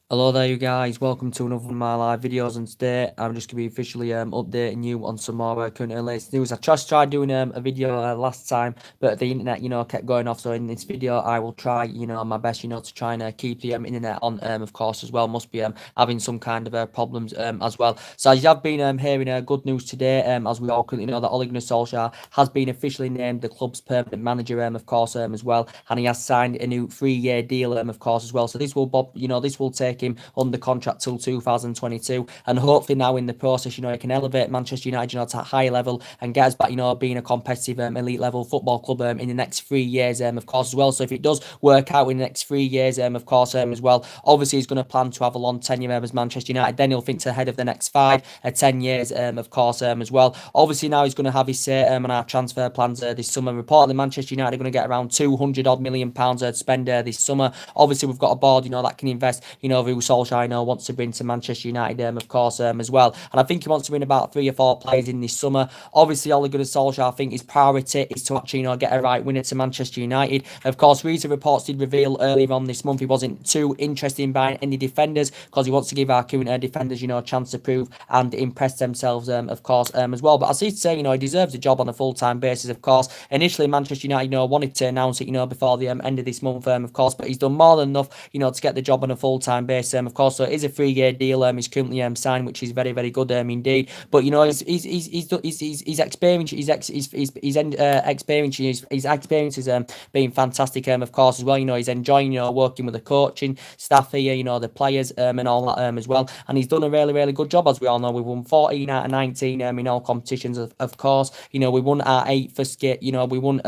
Hello there, you guys. Welcome to another one of my live videos, and today I'm just gonna be officially updating you on some more current and latest news. I just tried doing a video last time, but the internet kept going off. So in this video, I will try my best to try and keep the internet on of course as well. Must be having some kind of problems as well. So as you have been hearing good news today, as we all currently know that Ole Gunnar Solskjaer has been officially named the club's permanent manager of course as well, and he has signed a new 3-year deal of course as well. So this will this will take him under contract till 2022, and hopefully now in the process, he can elevate Manchester United, to a higher level and get us back, being a competitive elite level football club in the next 3 years, of course as well. So if it does work out in the next 3 years, of course as well, obviously he's going to plan to have a long tenure as Manchester United. Then he'll think ahead of the next 5 or 10 years, of course as well. Obviously now he's going to have his say on our transfer plans this summer. Reportedly, Manchester United are going to get around 200 odd million pounds to spend this summer. Obviously we've got a board, that can invest, who Solskjaer wants to bring to Manchester United, of course, as well. And I think he wants to bring about 3 or 4 players in this summer. Obviously, Ole Gunnar Solskjaer, I think his priority is to actually, get a right winner to Manchester United. Of course, recent reports did reveal earlier on this month he wasn't too interested in buying any defenders because he wants to give our current defenders, a chance to prove and impress themselves, of course, as well. But I see to say, he deserves a job on a full-time basis, of course. Initially, Manchester United, wanted to announce it, before the end of this month, of course, but he's done more than enough, to get the job on a full-time basis, of course. So it is a 3-year deal. He's currently signed, which is very, very good indeed. But his experience, his experiences being fantastic, of course as well. He's enjoying working with the coaching staff here, the players and all that as well. And he's done a really, really good job, as we all know. We've won 14 out of 19 in all competitions, of course. We won our first game. We won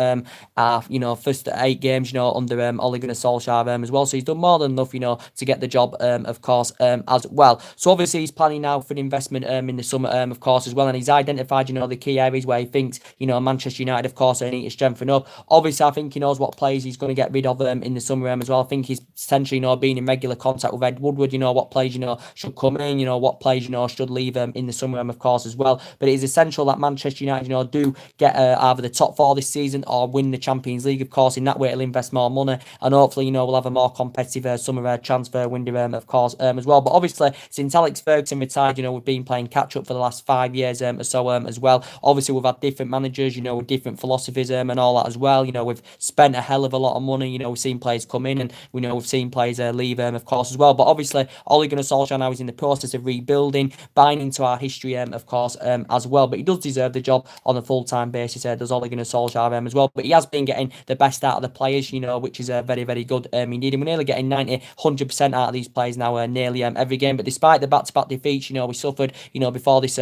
our first 8 games under Ole Gunnar Solskjaer as well. So he's done more than enough to get the job, of course, as well. So obviously he's planning now for an investment in the summer, of course, as well. And he's identified, the key areas where he thinks, Manchester United, of course, they need to strengthen up. Obviously, I think he knows what players he's going to get rid of in the summer as well. I think he's potentially, being in regular contact with Ed Woodward, what players, should come in, what players, should leave in the summer, of course, as well. But it is essential that Manchester United, do get either the top 4 this season or win the Champions League, of course. In that way, it'll invest more money, and hopefully, we'll have a more competitive summer transfer window, of course, as well. But obviously, since Alex Ferguson retired, we've been playing catch up for the last 5 years or so as well. Obviously, we've had different managers, with different philosophies and all that as well. We've spent a hell of a lot of money. We've seen players come in, and we've seen players leave, of course, as well. But obviously, Ole Gunnar Solskjaer now is in the process of rebuilding, buying into our history, of course, as well. But he does deserve the job on a full-time basis, does Ole Gunnar Solskjaer as well. But he has been getting the best out of the players, which is very, very good indeed. And we're nearly getting 90, 100% out of these players now, nearly every game. But despite the back-to-back defeats, we suffered, before this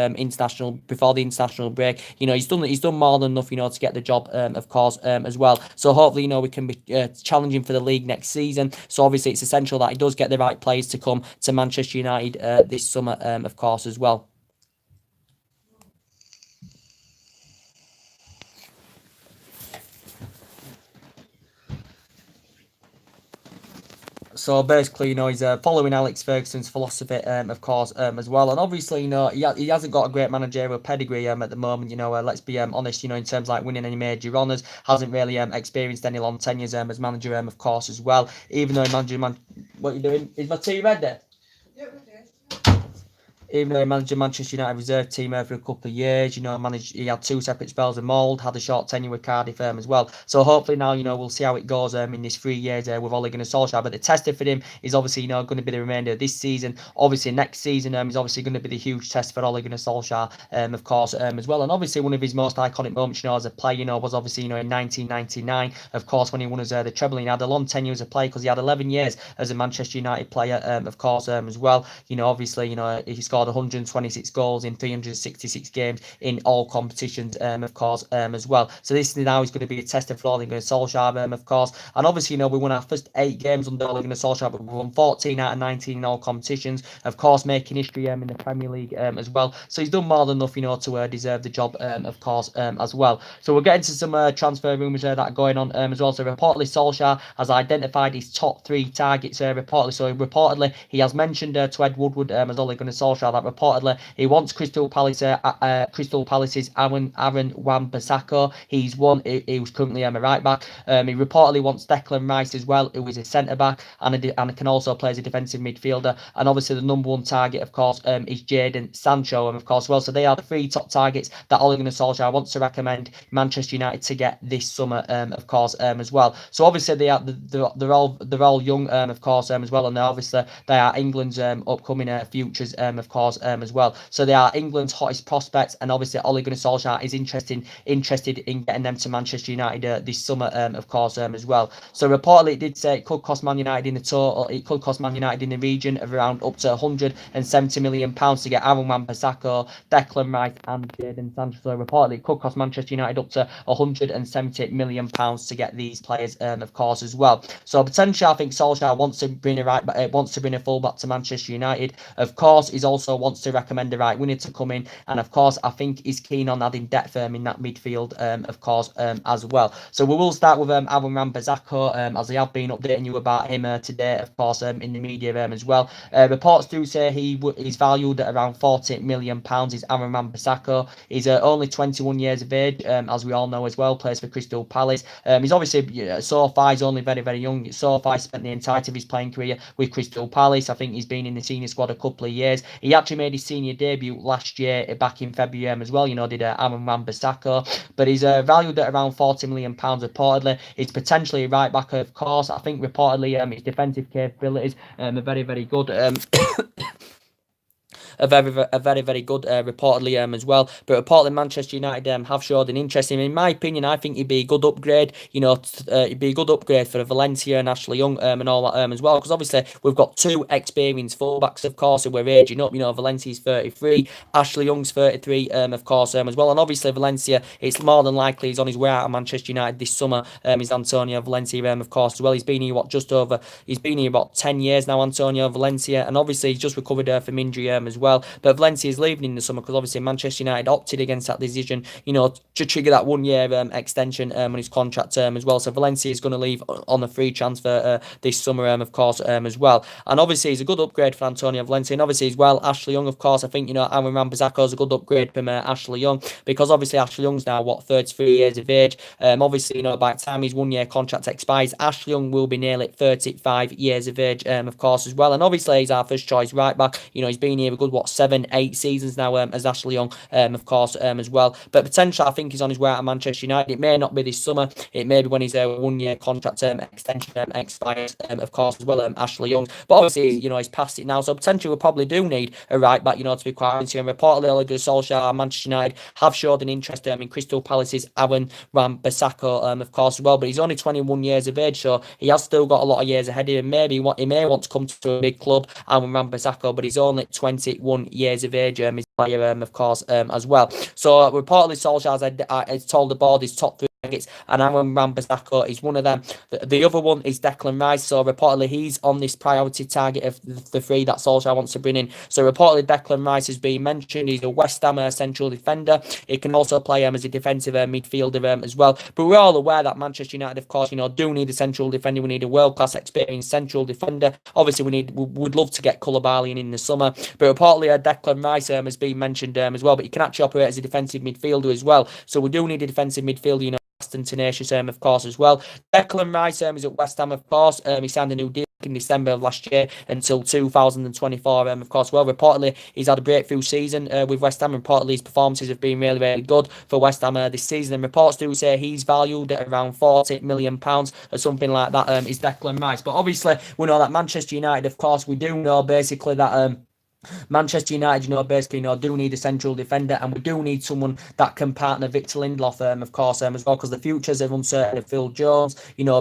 before the international break. He's done more than enough, to get the job, of course, as well. So hopefully, we can be challenging for the league next season. So obviously, it's essential that he does get the right players to come to Manchester United this summer, of course, as well. So basically, he's following Alex Ferguson's philosophy, of course, as well. And obviously, he hasn't got a great managerial pedigree at the moment. Let's be honest. In terms of like winning any major honours, hasn't really experienced any long tenures as manager, of course, as well. Even though he managed what are you doing? Is my tea red there? Even though he managed the Manchester United reserve team for a couple of years, he had 2 separate spells of mould, had a short tenure with Cardiff as well. So hopefully now, we'll see how it goes in this 3 years with Ole Gunnar Solskjaer. But the test for him is obviously, going to be the remainder of this season. Obviously, next season is obviously going to be the huge test for Ole Gunnar Solskjaer, of course, as well. And obviously, one of his most iconic moments, as a player, was obviously, in 1999, of course, when he won the treble. He had a long tenure as a player because he had 11 years as a Manchester United player, of course, as well. Obviously, he scored 126 goals in 366 games in all competitions, of course, as well. So this now is going to be a test for Ole Gunnar Solskjaer, of course. And obviously, we won our first 8 games under Ole Gunnar Solskjaer, but we won 14 out of 19 in all competitions, of course, making history in the Premier League as well. So he's done more than enough, to deserve the job, of course, as well. So we're getting to some transfer rumours that are going on as well. So reportedly, Solskjaer has identified his top 3 targets reportedly. So reportedly, he has mentioned to Ed Woodward as Ole Gunnar Solskjaer that reportedly he wants Crystal Palace's Aaron Wan-Bissaka. He's one. He was currently a right back. He reportedly wants Declan Rice as well, who is a centre back and can also play as a defensive midfielder. And obviously the number one target, of course, is Jadon Sancho, and of course, well, so they are the three top targets that Ole Gunnar Solskjaer wants to recommend Manchester United to get this summer, of course, as well. So obviously they're all young, of course, as well, and obviously they are England's upcoming futures, of course, as well. So they are England's hottest prospects, and obviously Ole Gunnar Solskjaer is interested in getting them to Manchester United this summer, of course, as well. So reportedly it did say it could cost Man United in the total. It could cost Man United in the region of around up to £170 million to get Aaron Wan-Bissaka, Declan Rice, and Jadon Sancho. So reportedly it could cost Manchester United up to £170 million to get these players, of course, as well. So potentially, I think Solskjaer wants to bring a fullback to Manchester United. Of course, he also wants to recommend a right winger to come in, and of course, I think he's keen on adding depth in that midfield, of course, as well. So we will start with Aaron Wan-Bissaka, as I have been updating you about him today, of course, in the media as well. Reports do say he's valued at around £40 million. Is Aaron Wan-Bissaka? He's only 21 years of age, as we all know as well. Plays for Crystal Palace. He's obviously so far he's only very, very young. So far, spent the entirety of his playing career with Crystal Palace. I think he's been in the senior squad a couple of years. He actually made his senior debut last year, back in February as well. Did Aaron Wan-Bissaka, but he's valued at around £40 million reportedly. He's potentially right back, of course. I think reportedly his defensive capabilities are very, very good. A very, very good, reportedly, as well. But reportedly, Manchester United have showed an interest in him. In my opinion, I think he'd be a good upgrade. He'd be a good upgrade for Valencia and Ashley Young, and all that, as well. Because obviously we've got two experienced fullbacks, of course, and we're aging up. Valencia's 33, Ashley Young's 33, of course, as well. And obviously Valencia, it's more than likely he's on his way out of Manchester United this summer. Is Antonio Valencia, of course, as well. He's been here he's been here about 10 years now, Antonio Valencia, and obviously he's just recovered from injury, as well. But Valencia is leaving in the summer because obviously Manchester United opted against that decision, to trigger that 1 year extension on his contract term as well. So Valencia is going to leave on a free transfer this summer, of course, as well. And obviously he's a good upgrade for Antonio Valencia, and obviously as well Ashley Young, of course. I think Aaron Wan-Bissaka is a good upgrade from Ashley Young, because obviously Ashley Young's now 33 years of age. Obviously by the time his 1 year contract expires, Ashley Young will be nearly 35 years of age, of course, as well. And obviously he's our first choice right back. He's been here a good 7-8 seasons now, as Ashley Young, of course, as well. But potentially, I think he's on his way out of Manchester United. It may not be this summer. It may be when his 1 year contract extension expires, of course, as well, Ashley Young. But obviously, he's past it now. So potentially, we probably do need a right back, to be quite honest. And reportedly, Ole Gunnar Solskjaer and Manchester United have showed an interest in Crystal Palace's Aaron Wan-Bissaka, of course, as well. But he's only 21 years of age, so he has still got a lot of years ahead of him. Maybe he may want to come to a big club, Aaron Wan-Bissaka, but he's only 21 years of age, his player, of course, as well. So reportedly Solskjaer has told the board his top three targets, and Aaron Wan-Bissaka is one of them. The other one is Declan Rice. So reportedly he's on this priority target of the three that Solskjaer wants to bring in. So reportedly Declan Rice has been mentioned. He's a West Ham central defender. He can also play as a defensive midfielder, as well. But we're all aware that Manchester United, of course, do need a central defender. We need a world-class experienced central defender. Obviously we would love to get Koulibaly in the summer, but reportedly Declan Rice has been mentioned, as well. But he can actually operate as a defensive midfielder as well. So we do need a defensive midfielder, fast and tenacious, of course, as well. Declan Rice is at West Ham, of course. He signed a new deal in December of last year until 2024, of course. Well, reportedly he's had a breakthrough season with West Ham. Reportedly his performances have been really, really good for West Ham this season, and reports do say he's valued at around £40 million or something like that, is Declan Rice. But obviously we know that Manchester United, of course, we do know basically that Manchester United, basically, do need a central defender, and we do need someone that can partner Victor Lindelof, of course, as well, because the futures are uncertain of Phil Jones.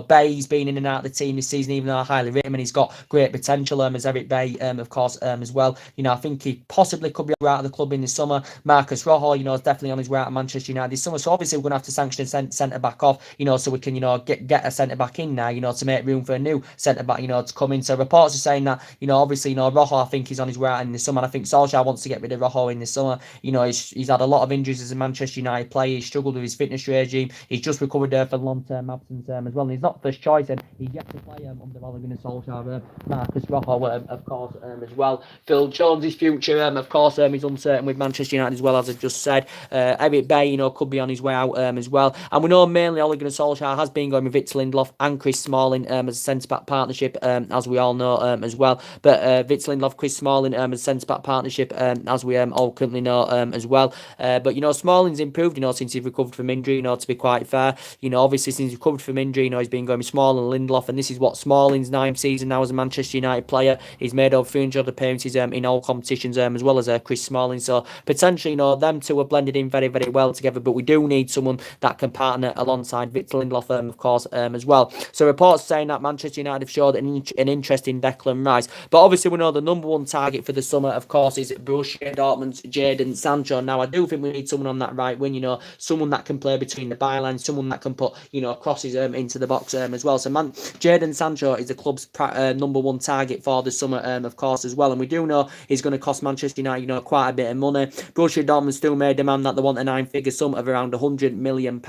Bay's been in and out of the team this season, even though I highly rate him, and he's got great potential, as Eric Bay, of course, as well. I think he possibly could be out of the club in the summer. Marcus Rojo, is definitely on his way out of Manchester United this summer. So obviously we're going to have to sanction a centre back off, so we can, get a centre back in now, to make room for a new centre back, to come in. So reports are saying that, obviously, Rojo, I think he's on his way out in in the summer. And I think Solskjaer wants to get rid of Rojo in the summer. He's had a lot of injuries as a Manchester United player. He's struggled with his fitness regime. He's just recovered for long-term absence as well. And he's not first choice, and he's yet to play under Ole Gunnar Solskjaer. Marcus Rojo, of course, as well. Phil Jones' future, of course, is uncertain with Manchester United as well, as I've just said. Eric Bay, could be on his way out as well. And we know mainly Ole Gunnar Solskjaer has been going with Victor Lindelof and Chris Smalling as a centre-back partnership, as we all know as well. But Victor Lindelof, Chris Smalling as a centre-back partnership, as we all currently know as well. But Smalling's improved, since he's recovered from injury, to be quite fair. Obviously since he's recovered from injury, he's been going with Smalling and Lindelof, and this is what Smalling's 9th season now as a Manchester United player. He's made over 300 appearances in all competitions, as well as Chris Smalling. So potentially, them two are blended in very, very well together. But we do need someone that can partner alongside Victor Lindelof, of course, as well. So reports saying that Manchester United have showed an interest in Declan Rice. But obviously, we know the number one target for the summer, of course, is Borussia Dortmund's Jadon Sancho. Now, I do think we need someone on that right wing, someone that can play between the bylines, someone that can put, crosses into the box as well. So, Jadon Sancho is the club's number one target for the summer, of course, as well. And we do know he's going to cost Manchester United, quite a bit of money. Borussia Dortmund still made demand that they want a 9-figure sum of around £100 million.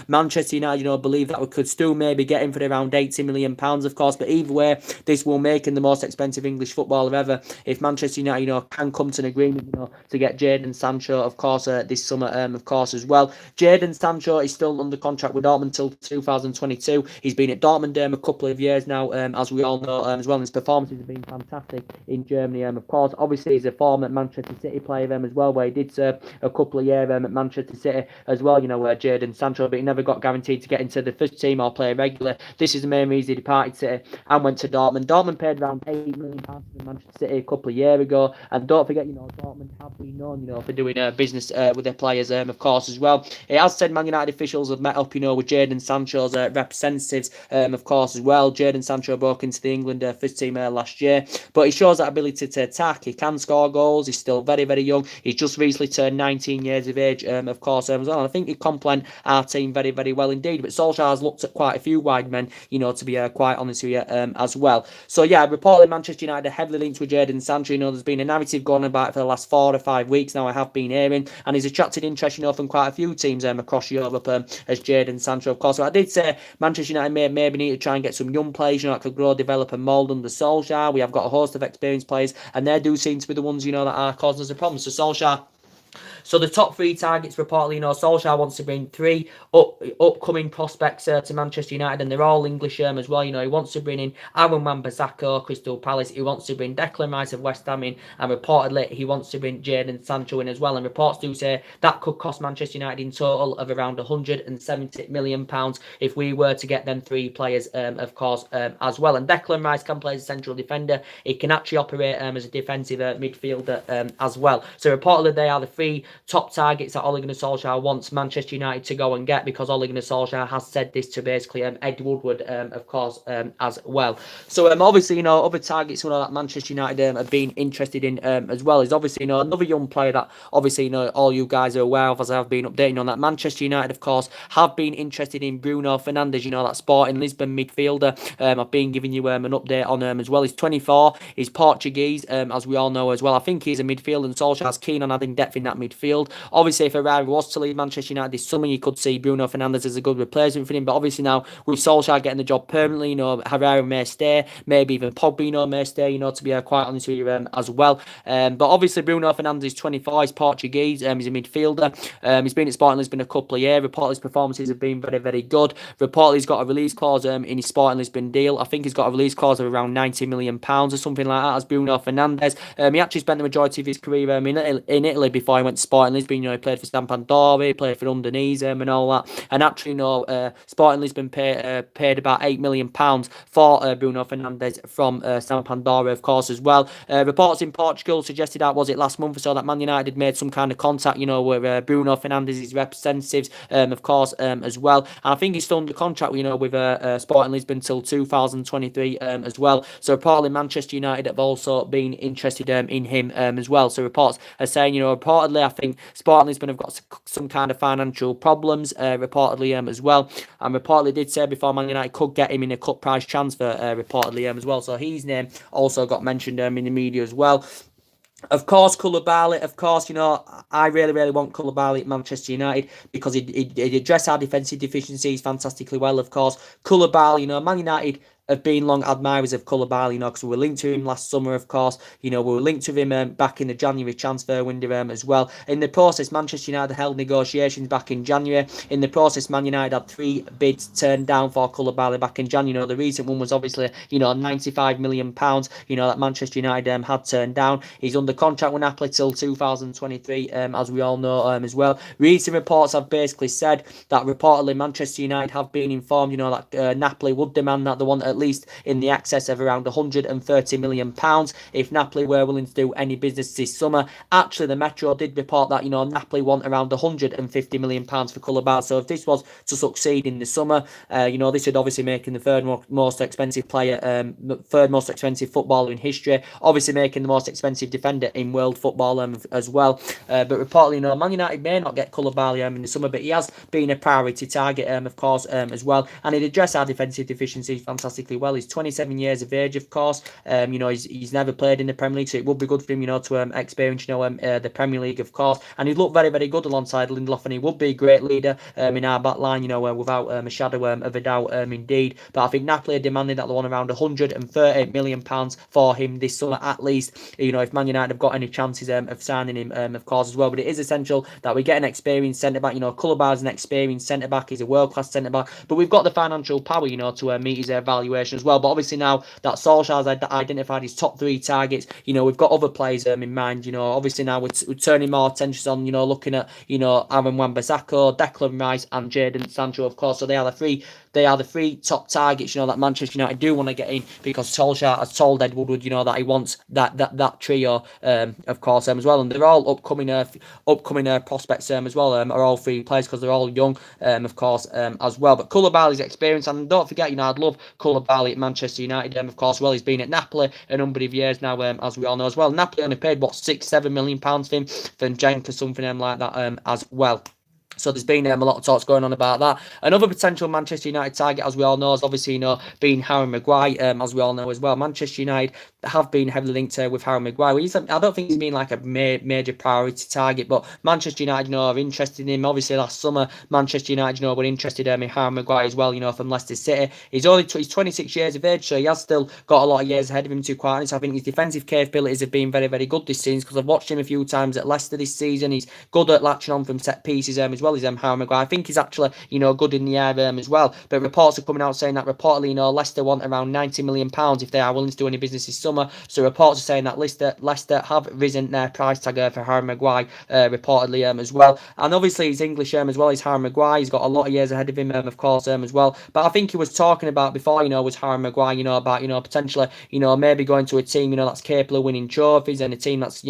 Manchester United, believe that we could still maybe get him for around £80 million, of course. But either way, this will make him the most expensive English footballer ever if Manchester United, can come to an agreement, to get Jadon Sancho, of course, this summer, of course, as well. Jadon Sancho is still under contract with Dortmund until 2022. He's been at Dortmund a couple of years now, as we all know, as well. And his performances have been fantastic in Germany, of course. Obviously, he's a former Manchester City player, as well, where he did serve a couple of years at Manchester City as well, Jadon Sancho, but he never got guaranteed to get into the first team or play regular. This is the main reason he departed City and went to Dortmund. Dortmund paid around £8 million to Manchester City a couple of years ago, and don't forget, Dortmund have been known, for doing business with their players, of course, as well. It has said Man United officials have met up, with Jadon Sancho's representatives, of course, as well. Jadon Sancho broke into the England first team last year, but he shows that ability to attack. He can score goals. He's still very, very young. He's just recently turned 19 years of age, of course, as well. And I think he complement our team very, very well indeed. But Solskjaer has looked at quite a few wide men, to be quite honest with you, as well. So yeah, reportedly Manchester United are heavily linked with Jadon Sancho. There's been a narrative going about it for the last 4 or 5 weeks now. I have been hearing, and he's attracted interest, from quite a few teams across Europe as Jadon Sancho, of course. So I did say Manchester United maybe need to try and get some young players, that could grow, develop, and mould under Solskjaer. We have got a host of experienced players, and they do seem to be the ones, that are causing us a problem. So Solskjaer. So the top 3 targets reportedly, Solskjaer wants to bring 3 upcoming prospects to Manchester United, and they're all English as well. He wants to bring in Aaron Wan-Bissaka, Crystal Palace. He wants to bring Declan Rice of West Ham in, and reportedly he wants to bring Jadon Sancho in as well. And reports do say that could cost Manchester United in total of around £170 million if we were to get them 3 players, of course, as well. And Declan Rice can play as a central defender. He can actually operate as a defensive midfielder as well. So reportedly they are the 3 top targets that Ole Gunnar Solskjaer wants Manchester United to go and get, because Ole Gunnar Solskjaer has said this to basically Ed Woodward, of course, as well. So obviously, other targets that Manchester United have been interested in as well is obviously, another young player that obviously, all you guys are aware of, as I've been updating on that. Manchester United, of course, have been interested in Bruno Fernandes, that Sporting Lisbon midfielder. I've been giving you an update on him as well. He's 24, he's Portuguese, as we all know as well. I think he's a midfielder, and Solskjaer's keen on adding depth in that midfield. Obviously, if Ferrari was to leave Manchester United this summer, you could see Bruno Fernandes as a good replacement for him. But obviously now, with Solskjaer getting the job permanently, Herrera may stay, maybe even Pogba, may stay, to be quite honest with you, as well. But obviously, Bruno Fernandes is 24, he's Portuguese, he's a midfielder. He's been at Sporting Lisbon a couple of years. Reportedly, his performances have been very, very good. Reportedly, he's got a release clause in his Sporting Lisbon deal. I think he's got a release clause of around £90 million or something like that, as Bruno Fernandes. He actually spent the majority of his career in Italy before he went to Sporting Lisbon. He played for Sampdoria, he played for Udinese, and all that. And actually, Sporting Lisbon paid about £8 million for Bruno Fernandes from Sampdoria, of course, as well. Reports in Portugal suggested that, was it last month or so, that Man United had made some kind of contact, with Bruno Fernandes' representatives, of course, as well. And I think he's still under contract, with Sporting Lisbon till 2023 as well. So reportedly Manchester United have also been interested in him as well. So reports are saying, reportedly, I think Sporting Lisbon have got some kind of financial problems, reportedly as well. And reportedly did say before Man United could get him in a cut price transfer, reportedly as well. So his name also got mentioned in the media as well. Of course, Koulibaly. Of course, I really, really want Koulibaly at Manchester United because he addressed our defensive deficiencies fantastically well. Of course, Koulibaly. Man United have been long admirers of Koulibaly, because we were linked to him last summer, of course. We were linked to him back in the January transfer window as well. In the process, Manchester United held negotiations back in January. In the process, Man United had 3 bids turned down for Koulibaly back in January. The recent one was obviously, £95 million, that Manchester United had turned down. He's under contract with Napoli till 2023, as we all know as well. Recent reports have basically said that reportedly Manchester United have been informed, that Napoli would demand that they want at least in the excess of around £130 million if Napoli were willing to do any business this summer. Actually, the Metro did report that, Napoli want around £150 million for Koulibaly. So if this was to succeed in the summer, this would obviously make him the third most expensive player, third most expensive footballer in history. Obviously making the most expensive defender in world football as well. But reportedly, Man United may not get Koulibaly in the summer, but he has been a priority target, of course, as well. And he'd address our defensive deficiencies fantastically well. He's 27 years of age, of course. He's never played in the Premier League, so it would be good for him, to experience, the Premier League, of course. And he'd look very, very good alongside Lindelof, and he would be a great leader in our back line, without a shadow of a doubt, indeed. But I think Napoli are demanding that they want around £138 million for him this summer at least. If Man United have got any chances of signing him, of course, as well. But it is essential that we get an experienced centre back. Koulibaly's an experienced centre back. He's a world class centre back. But we've got the financial power, to meet his evaluation as well. But obviously now that Solskjaer's identified his top 3 targets, we've got other players in mind. Obviously now we're turning more attention on, looking at, Aaron Wan-Bissaka, Declan Rice, and Jadon Sancho, of course. So they are the three top targets, that Manchester United do want to get in, because Solskjaer has told Ed Woodward, that he wants that trio, of course, as well. And they're all upcoming prospects as well, are all 3 players, because they're all young, of course, as well. But Koulibaly's experience, and don't forget, I'd love Koulibaly at Manchester United, of course. Well, he's been at Napoli a number of years now, as we all know as well. Napoli only paid £6-7 million for him, for Genk or something like that, as well. So there's been a lot of talks going on about that. Another potential Manchester United target, as we all know, is obviously, being Harry Maguire, as we all know as well. Manchester United have been heavily linked with Harry Maguire. I don't think he's been like a major priority target, but Manchester United, are interested in him. Obviously, last summer, Manchester United, were interested in Harry Maguire as well, from Leicester City. He's 26 years of age, so he has still got a lot of years ahead of him, to quite honest. I think his defensive capabilities have been very, very good this season, because I've watched him a few times at Leicester this season. He's good at latching on from set pieces as well as Harry Maguire. I think he's actually, good in the air as well. But reports are coming out saying that reportedly, Leicester want around £90 million if they are willing to do any business this summer. So reports are saying that Leicester have risen their price tag for Harry Maguire, reportedly, as well. And obviously he's English as well. He's Harry Maguire. He's got a lot of years ahead of him, of course, as well. But I think he was talking about before, was Harry Maguire, about, potentially, maybe going to a team, that's capable of winning trophies, and a team that's,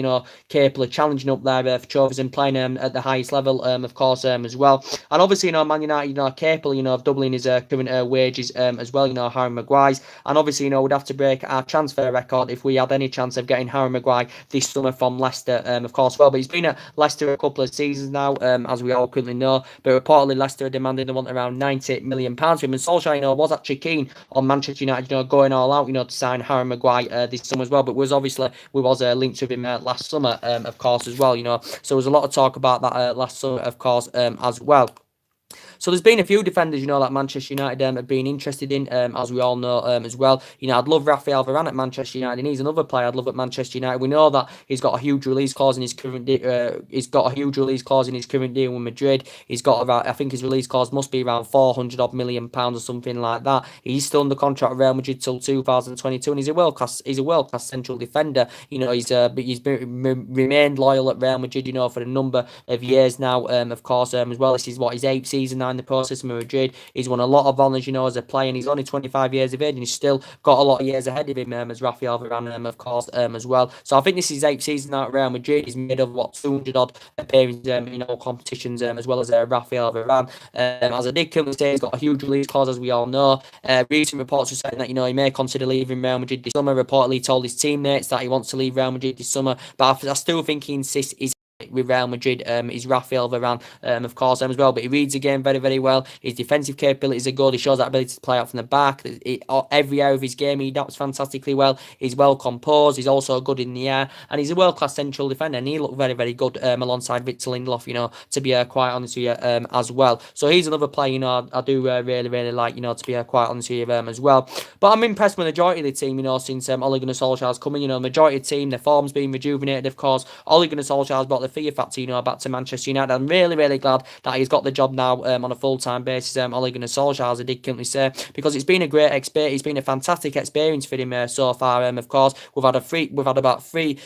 capable of challenging up there for trophies and playing at the highest level, of course, as well. And obviously, Man United, are capable, of doubling his current wages, as well, Harry Maguire's. And obviously, we'd have to break our transfer record if we had any chance of getting Harry Maguire this summer from Leicester, of course. Well, but he's been at Leicester a couple of seasons now, as we all currently know. But reportedly, Leicester are demanding they want around £90 million for him. And Solsjaker, was actually keen on Manchester United, going all out, to sign Harry Maguire this summer as well. But we was linked with him last summer, of course, as well. So there was a lot of talk about that last summer, of course, as well. So there's been a few defenders, that Manchester United have been interested in, as we all know, as well. I'd love Rafael Varane at Manchester United, and he's another player I'd love at Manchester United. We know that he's got a huge release clause in his current deal. With Madrid. He's got I think his release clause must be around £400 million or something like that. He's still under contract with Real Madrid till 2022, and he's a world class central defender. He's remained loyal at Real Madrid, for a number of years now, of course, as well. This is his 8th season now in the process of Madrid. He's won a lot of honours, as a player, and he's only 25 years of age, and he's still got a lot of years ahead of him, as Rafael Varane, of course, as well. So I think this is his 8th season now at Real Madrid. He's made of 200 odd appearances in all competitions, as well as Rafael Varane. As I did currently say, he's got a huge release clause, as we all know. Recent reports are saying that he may consider leaving Real Madrid this summer. Reportedly told his teammates that he wants to leave Real Madrid this summer, but I still think he insists with Real Madrid is Rafael Varane, of course, as well. But he reads the game very, very well. His defensive capabilities are good. He shows that ability to play out from the back. Every area of his game he adapts fantastically well. He's well composed. He's also good in the air, and he's a world-class central defender. And he looked very, very good alongside Victor Lindelof, to be quite honest with you, as well. So he's another player, I do really, really like, to be quite honest with you, as well. But I'm impressed with the majority of the team, since Ole Gunnar Solskjaer's coming. The majority of the team, their form's been rejuvenated, of course. Ole Gunnar Solskjaer's brought the fear factor, back to Manchester United. I'm really, really glad that he's got the job now on a full-time basis. Ole Gunnar Solskjaer, as I did currently say, because it's been a great experience. It's been a fantastic experience for him so far. Of course, we've had about three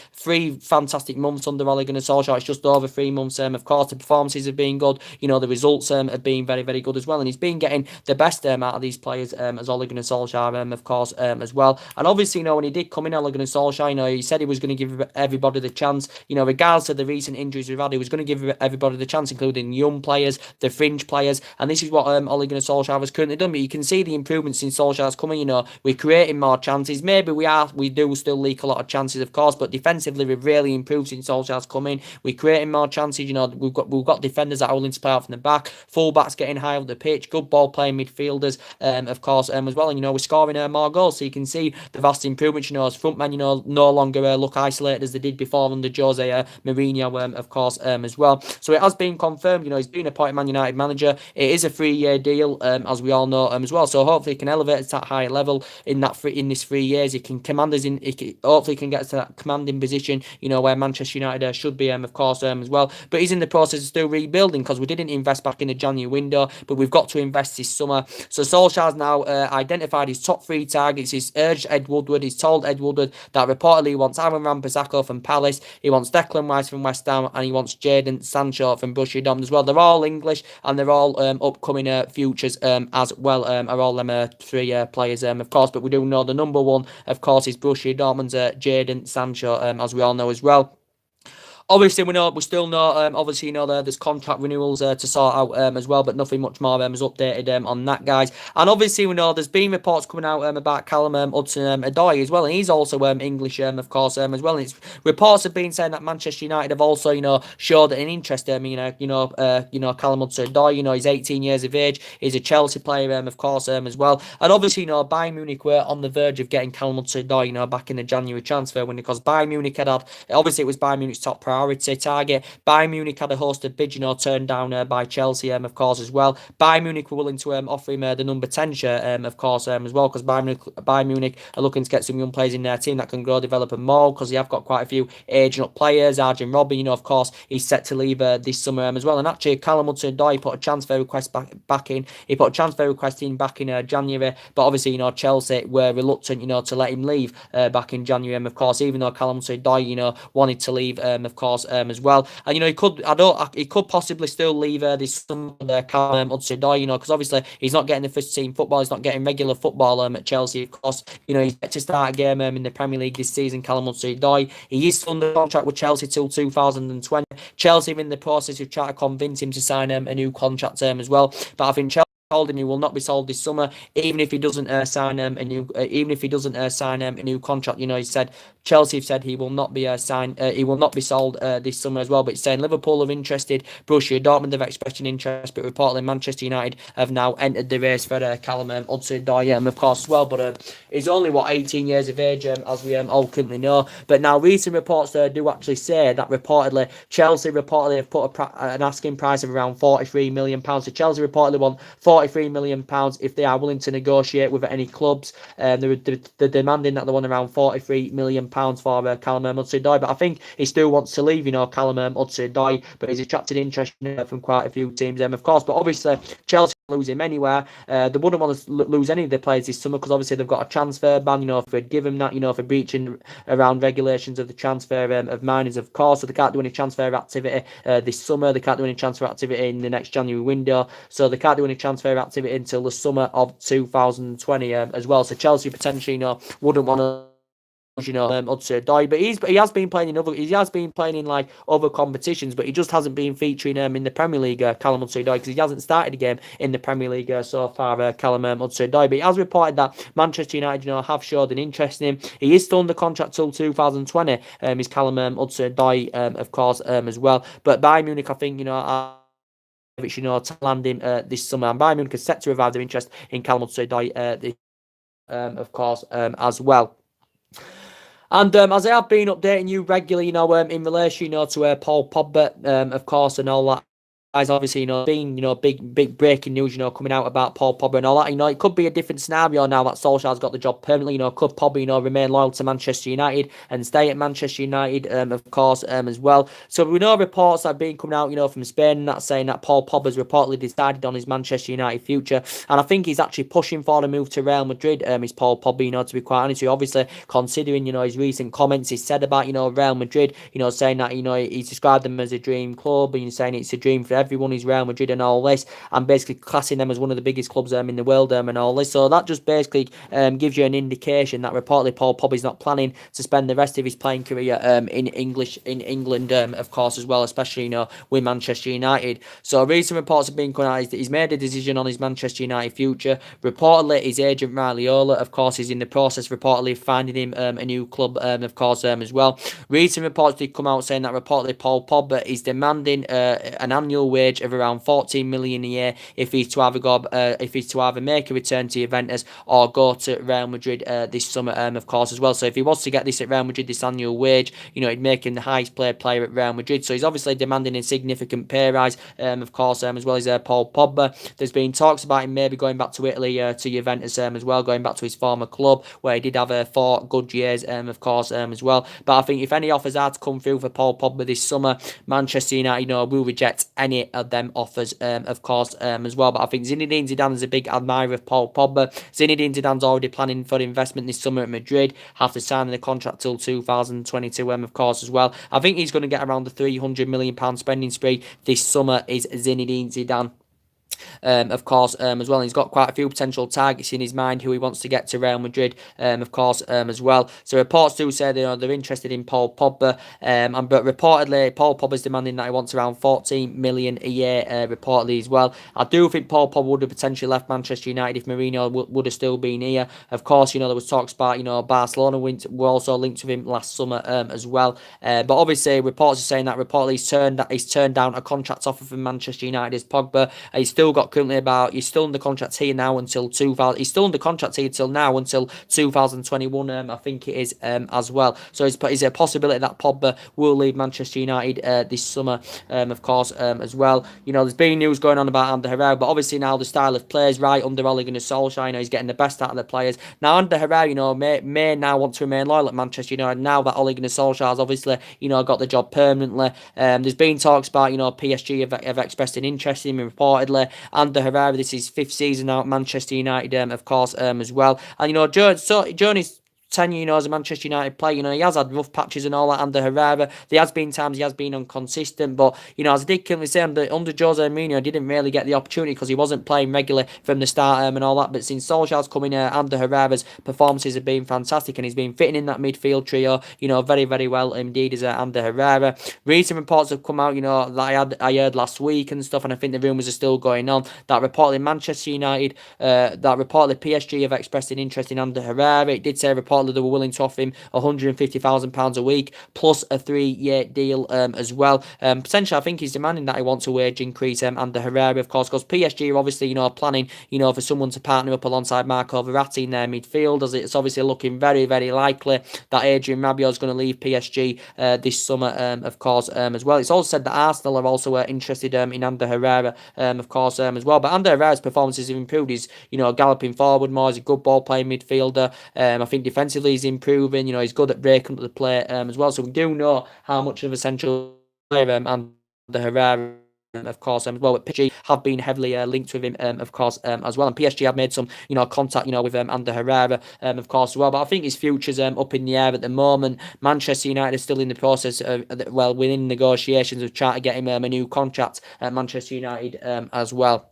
fantastic months under Ole Gunnar Solskjaer. It's just over 3 months. Of course, the performances have been good. The results have been very, very good as well, and he's been getting the best out of these players as Ole Gunnar Solskjaer, of course, as well. And obviously, when he did come in, Ole Gunnar Solskjaer, he said he was going to give everybody the chance. Regardless of the recent injuries we've had, he was going to give everybody the chance, including young players, the fringe players, and this is what Ole Gunnar Solskjaer has currently done. But you can see the improvements in Solskjaer's coming. We're creating more chances. Maybe we do still leak a lot of chances, of course, but defensively we've really improved since Solskjaer's coming. We're creating more chances. We've got defenders that are willing to play out from the back, full-backs getting high up the pitch, good ball playing midfielders, of course, as well. And we're scoring more goals, so you can see the vast improvements. As front men, no longer look isolated as they did before under Jose Mourinho, of course, as well. So it has been confirmed. He's been appointed Man United manager. It is a 3-year deal, as we all know, as well. So hopefully he can elevate to that higher level in this 3 years. He can command us hopefully he can get to that commanding position, where Manchester United should be, of course, as well. But he's in the process of still rebuilding, because we didn't invest back in the January window, but we've got to invest this summer. So Solskjaer's now identified his top 3 targets. He's urged Ed Woodward. He's told Ed Woodward that reportedly he wants Aaron Ramsey-Sakho from Palace, he wants Declan Rice from West Ham, and he wants Jadon Sancho from Borussia Dortmund as well. They're all English, and they're all upcoming futures as well. Are all them 3 players, of course. But we do know the number one, of course, is Borussia Dortmund's Jadon Sancho, as we all know as well. Obviously, we still know, obviously, there's contract renewals to sort out as well, but nothing much more is updated on that, guys. And obviously, we know there's been reports coming out about Callum Hudson-Odoi as well, and he's also English, of course, as well. And reports have been saying that Manchester United have also, showed an interest, Callum Hudson-Odoi, he's 18 years of age, he's a Chelsea player, of course, as well. And obviously, Bayern Munich were on the verge of getting Callum Hudson-Odoi, back in the January transfer window, because Bayern Munich obviously it was Bayern Munich's top priority target. Bayern Munich had a host of bids, turned down by Chelsea, of course, as well. Bayern Munich were willing to offer him the number 10 shirt, of course, as well, because Bayern Munich are looking to get some young players in their team that can grow, develop, and mould, because they have got quite a few aging up players. Arjen Robben, of course, he's set to leave this summer as well. And actually, Callum Hudson-Odoi put a transfer request back in. He put a transfer request in back in January, but obviously, Chelsea were reluctant, to let him leave back in January, of course, even though Callum Hudson-Odoi, wanted to leave, of course, as well. And he could possibly still leave this summer, Callum Hudson-Odoi, because obviously he's not getting the first team football, he's not getting regular football at Chelsea, of course. He's yet to start a game in the Premier League this season, Callum Hudson-Odoi. He is under contract with Chelsea till 2020. Chelsea are in the process of trying to convince him to sign a new contract term as well, but I think Chelsea told him he will not be sold this summer, even if he doesn't sign a new contract. He said Chelsea have said he will not be he will not be sold this summer as well. But it's saying Liverpool are interested, Borussia Dortmund have expressed an interest, but reportedly Manchester United have now entered the race for Callum Hudson-Odoi, of course, as well. But he's only 18 years of age, as we all currently know. But now recent reports do actually say that reportedly Chelsea have put an asking price of around £43 million. So Chelsea reportedly want £43 million if they are willing to negotiate with any clubs. They're demanding that they want around £43 million for Callum Hudson-Odoi, but I think he still wants to leave, Callum Hudson-Odoi, but he's attracted interest from quite a few teams, of course. But obviously Chelsea lose him anywhere. They wouldn't want to lose any of the players this summer, because obviously they've got a transfer ban, if we'd give them that, for breaching around regulations of the transfer of minors, of course. So they can't do any transfer activity this summer. They can't do any transfer activity in the next January window. So they can't do any transfer activity until the summer of 2020 as well. So Chelsea potentially, wouldn't want to Hudson-Odoi, but he has been playing in like other competitions, but he just hasn't been featuring in the Premier League, Callum Hudson-Odoi, because he hasn't started a game in the Premier League so far, Callum Hudson-Odoi. But he has reported that Manchester United, have showed an interest in him. He is still under contract till 2020. Is Callum Hudson-Odoi, of course, as well. But Bayern Munich, I think, to land him this summer, and Bayern Munich is set to revive their interest in Callum Hudson-Odoi, of course, as well. And as I have been updating you regularly, in relation, to Paul Pogba, of course, and all that. Guys, obviously, being, big breaking news, coming out about Paul Pogba and all that. It could be a different scenario now that Solskjaer's got the job permanently. Could Pogba, remain loyal to Manchester United and stay at Manchester United, of course, as well. So we know reports have been coming out, from Spain, that's saying that Paul Pogba's reportedly decided on his Manchester United future, and I think he's actually pushing for the move to Real Madrid. Is Paul Pogba, to be quite honest with you, obviously considering, his recent comments he's said about, Real Madrid, saying that, he's described them as a dream club, and saying it's a dream for everyone is Real Madrid and all this, and basically classing them as one of the biggest clubs in the world, and all this. So that just basically gives you an indication that reportedly Paul Pogba is not planning to spend the rest of his playing career in England, of course, as well, especially with Manchester United. So recent reports have been coming out that he's made a decision on his Manchester United future. Reportedly, his agent Raiola, of course, is in the process reportedly of finding him a new club, of course, as well. Recent reports did come out saying that reportedly Paul Pogba is demanding an annual wage of around 14 million a year if he's to either make a return to Juventus or go to Real Madrid this summer, of course, as well. So if he was to get this at Real Madrid, this annual wage, it'd make him the highest paid player at Real Madrid. So he's obviously demanding a significant pay rise, of course, as well as Paul Pogba. There's been talks about him maybe going back to Italy, to Juventus, as well, going back to his former club where he did have 4 good years, of course, as well. But I think if any offers are to come through for Paul Pogba this summer, Manchester United, will reject any of them offers, of course, as well. But I think Zinedine Zidane is a big admirer of Paul Pogba. Zinedine Zidane's already planning for investment this summer at Madrid, after signing the contract till 2022, of course, as well. I think he's going to get around the £300 million spending spree this summer, is Zinedine Zidane. Of course, as well. And he's got quite a few potential targets in his mind who he wants to get to Real Madrid, of course, as well. So reports do say they're interested in Paul Pogba, but reportedly Paul Pogba's demanding that he wants around 14 million a year, reportedly as well. I do think Paul Pogba would have potentially left Manchester United if Mourinho would have still been here. Of course, there was talks about, Barcelona were also linked with him last summer, as well. But obviously reports are saying that reportedly he's turned down a contract offer from Manchester United as Pogba. He's still got he's still under contract here now until 2000. He's still under contract here until 2021, I think it is, as well. So is a possibility that Pogba will leave Manchester United this summer, of course, as well. There's been news going on about Ander Herrera, but obviously now the style of play is right under Ole Gunnar Solskjaer. He's getting the best out of the players. Now Ander Herrera, may now want to remain loyal at Manchester United now that Ole Gunnar Solskjaer has obviously, got the job permanently. There's been talks about, PSG have expressed an interest in him reportedly. Ander Herrera, this is 5th season now at Manchester United, of course, as well. And, Journey's tenure, as a Manchester United player, he has had rough patches and all that under Herrera. There has been times he has been inconsistent, but, as I did currently say, under Jose Mourinho, didn't really get the opportunity because he wasn't playing regularly from the start, and all that. But since Solskjaer's come in, under Herrera's performances have been fantastic, and he's been fitting in that midfield trio, very, very well indeed, as Ander Herrera. Recent reports have come out, that I heard last week and stuff, and I think the rumours are still going on, that reportedly Manchester United, that reportedly PSG have expressed an interest in Ander Herrera. It did say reportedly they were willing to offer him £150,000 a week plus a 3-year deal, as well. Potentially, I think he's demanding that he wants a wage increase, Ander Herrera, of course, because PSG are obviously, planning, for someone to partner up alongside Marco Verratti in their midfield, as it's obviously looking very, very likely that Adrien Rabiot is going to leave PSG this summer, of course, as well. It's also said that Arsenal are also interested in Ander Herrera, of course, as well. But Ander Herrera's performances have improved. He's, galloping forward more. He's a good ball playing midfielder. I think defensively he's improving. He's good at breaking up the play, as well. So we do know how much of a central player Ander Herrera, of course, as well. But PSG have been heavily linked with him, of course, as well. And PSG have made some, contact, with Ander Herrera, of course, as well. But I think his future's up in the air at the moment. Manchester United is still in the process of, within negotiations of trying to get him a new contract at Manchester United, as well.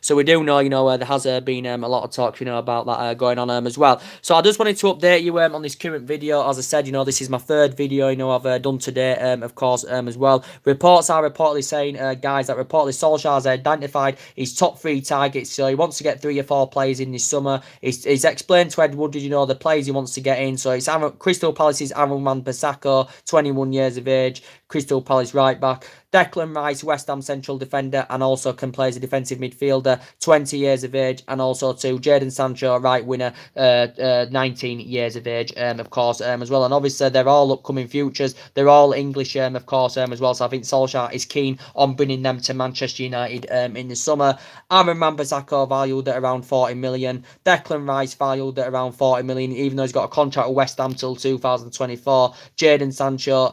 So we do know, there has been a lot of talk, about that going on as well. So I just wanted to update you on this current video. As I said, this is my third video, I've done today, of course, as well. Reports are reportedly saying, guys, that reportedly Solskjaer has identified his top 3 targets. So he wants to get 3 or 4 players in this summer. He's explained to Ed Woodward, the players he wants to get in. So it's Crystal Palace's Aaron Wan-Bissaka, 21 years of age, Crystal Palace right back. Declan Rice, West Ham central defender, and also can play as a defensive midfielder, 20 years of age, and also to Jadon Sancho, right winger, 19 years of age, of course, as well. And obviously, they're all upcoming futures. They're all English, of course, as well. So I think Solskjaer is keen on bringing them to Manchester United in the summer. Aaron Wan-Bissaka valued at around 40 million. Declan Rice valued at around 40 million, even though he's got a contract with West Ham till 2024. Jadon Sancho,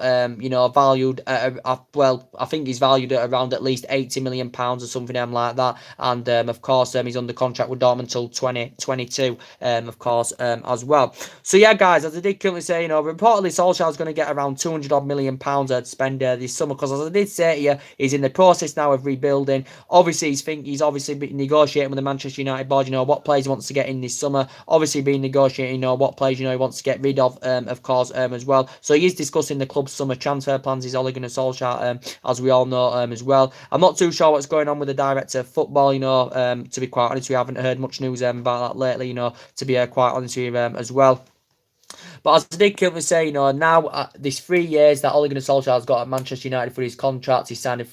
valued at, I think he's valued at around at least £80 million or something like that. And of course, he's under contract with Dortmund until 2022, of course, as well. So yeah, guys, as I did currently say, reportedly Solskjaer is going to get around £200 odd million to spend this summer, because as I did say to you, he's in the process now of rebuilding. Obviously, he's obviously been negotiating with the Manchester United board, what players he wants to get in this summer. Obviously, been negotiating, what players, he wants to get rid of course, as well. So he is discussing the club's summer transfer plans. He's Ole Gunnar Solskjaer, as we all know, as well. I'm not too sure what's going on with the director of football, to be quite honest, we haven't heard much news about that lately, to be quite honest with you, as well. But as I did currently say, now this 3 years that Ole Gunnar Solskjaer has got at Manchester United for his contract, he's signed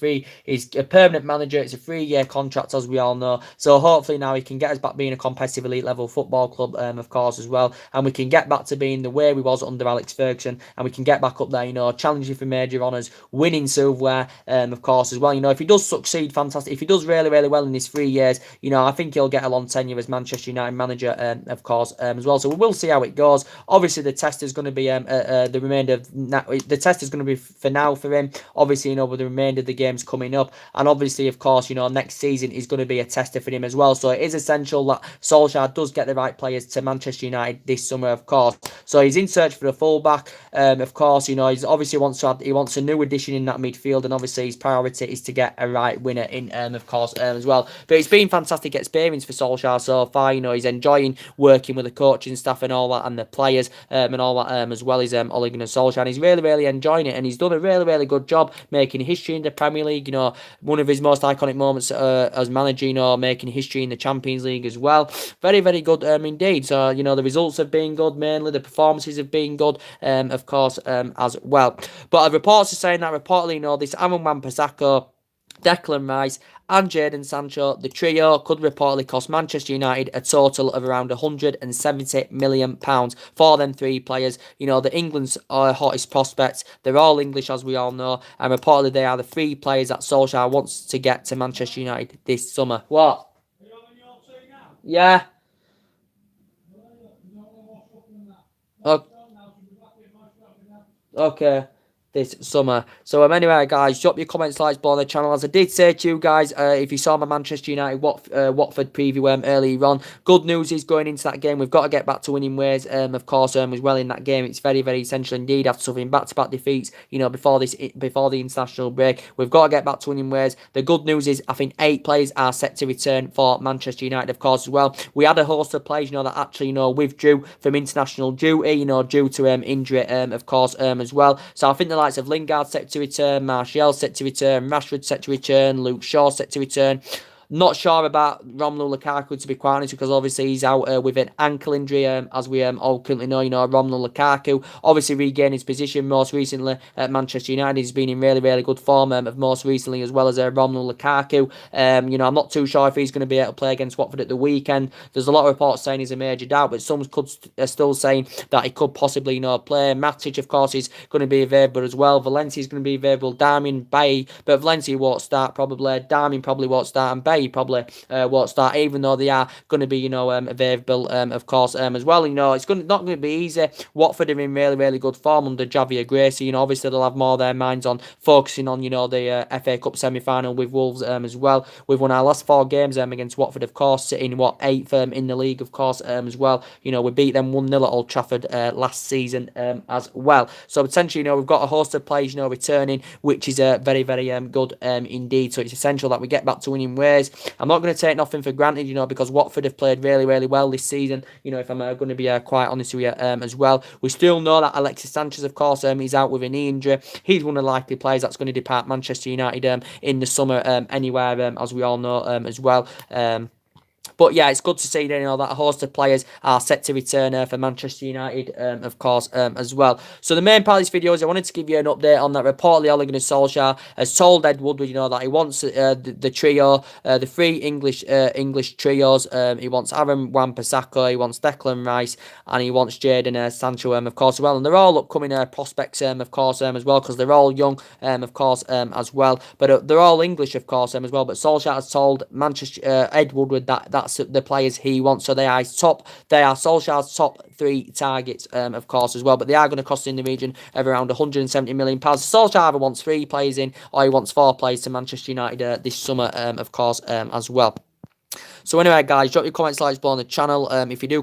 he's a permanent manager. It's a 3-year contract, as we all know. So hopefully now he can get us back being a competitive elite level football club, of course, as well. And we can get back to being the way we was under Alex Ferguson, and we can get back up there, challenging for major honours, winning silverware, of course, as well. If he does succeed, fantastic. If he does really, really well in these 3 years, I think he'll get a long tenure as Manchester United manager, of course, as well. So we will see how it goes. Obviously, the test is going to be the remainder of the test is going to be for now for him. Obviously, with the remainder of the games coming up, and obviously, of course, next season is going to be a tester for him as well. So it is essential that Solskjaer does get the right players to Manchester United this summer, of course. So he's in search for a fullback, of course. He's obviously wants a new addition in that midfield, and obviously his priority is to get a right winner in, of course, as well. But it's been fantastic experience for Solskjaer so far. He's enjoying working with the coaching staff and all that, and the players, and all that, as well as Ole Gunnar Solskjaer. And he's really, really enjoying it, and he's done a really, really good job making history in the Premier League. One of his most iconic moments as manager, making history in the Champions League as well. Very, very good indeed. So, the results have been good, mainly the performances have been good, of course, as well. But reports are saying that reportedly, this Aaron Wan-Bissaka, Declan Rice and Jadon Sancho, the trio, could reportedly cost Manchester United a total of around £170 million for them 3 players. The England's hottest prospects. They're all English, as we all know, and reportedly they are the 3 players that Solskjaer wants to get to Manchester United this summer. What? Yeah. Okay. This summer. So anyway, guys, drop your comments, likes below on the channel. As I did say to you guys, if you saw my Manchester United Watford preview earlier on, good news is going into that game, we've got to get back to winning ways, of course, as well in that game. It's very, very essential indeed after suffering back-to-back defeats, before the international break. We've got to get back to winning ways. The good news is I think 8 players are set to return for Manchester United, of course, as well. We had a host of players, that actually, withdrew from international duty, due to injury, of course, as well. So I think the likes of Lingard set to return, Martial set to return, Rashford set to return, Luke Shaw set to return. Not sure about Romelu Lukaku, to be quite honest, because obviously he's out with an ankle injury, as we all currently know. Romelu Lukaku obviously regained his position most recently at Manchester United. He's been in really, really good form, most recently, as well as Romelu Lukaku. I'm not too sure if he's going to be able to play against Watford at the weekend. There's a lot of reports saying he's a major doubt, but some could still saying that he could possibly, play. Matic, of course, is going to be available as well. Valencia is going to be available. Darmian, Bailly, but Valencia won't start probably. Darmian probably won't start, and Bailly probably won't start, even though they are going to be, available, of course, as well. It's not going to be easy. Watford are in really, really good form under Javier Gracie. Obviously they'll have more of their minds on focusing on, the FA Cup semi-final with Wolves, as well. We've won our last 4 games against Watford, of course, sitting 8th in the league, of course, as well. We beat them 1-0 at Old Trafford last season, as well. So potentially, we've got a host of players, returning, which is very, very good indeed. So it's essential that we get back to winning ways. players. I'm not going to take nothing for granted, you know, because Watford have played really, really well this season, you know, if I'm going to be quite honest with you as well. We still know that Alexis Sanchez, of course, he's out with a knee injury. He's one of the likely players that's going to depart Manchester United in the summer anywhere, as we all know as well. But yeah, it's good to see that, you know, that a host of players are set to return for Manchester United, of course, as well. So the main part of this video is I wanted to give you an update on that. Reportedly, Ole Gunnar Solskjaer has told Ed Woodward, you know, that he wants the trio, the three English trios. He wants Aaron Wan-Bissaka, he wants Declan Rice, and he wants Jadon Sancho, of course, as well. And they're all upcoming prospects, of course, as well, because they're all young, of course, as well. But they're all English, of course, as well. But Solskjaer has told Ed Woodward that's the players he wants. So they are Solskjaer's top 3 targets, of course, as well. But they are going to cost in the region of around £170 million. Solskjaer either wants 3 players in, or he wants 4 players to Manchester United this summer, of course, as well. So anyway, guys, drop your comments, likes below on the channel. If you do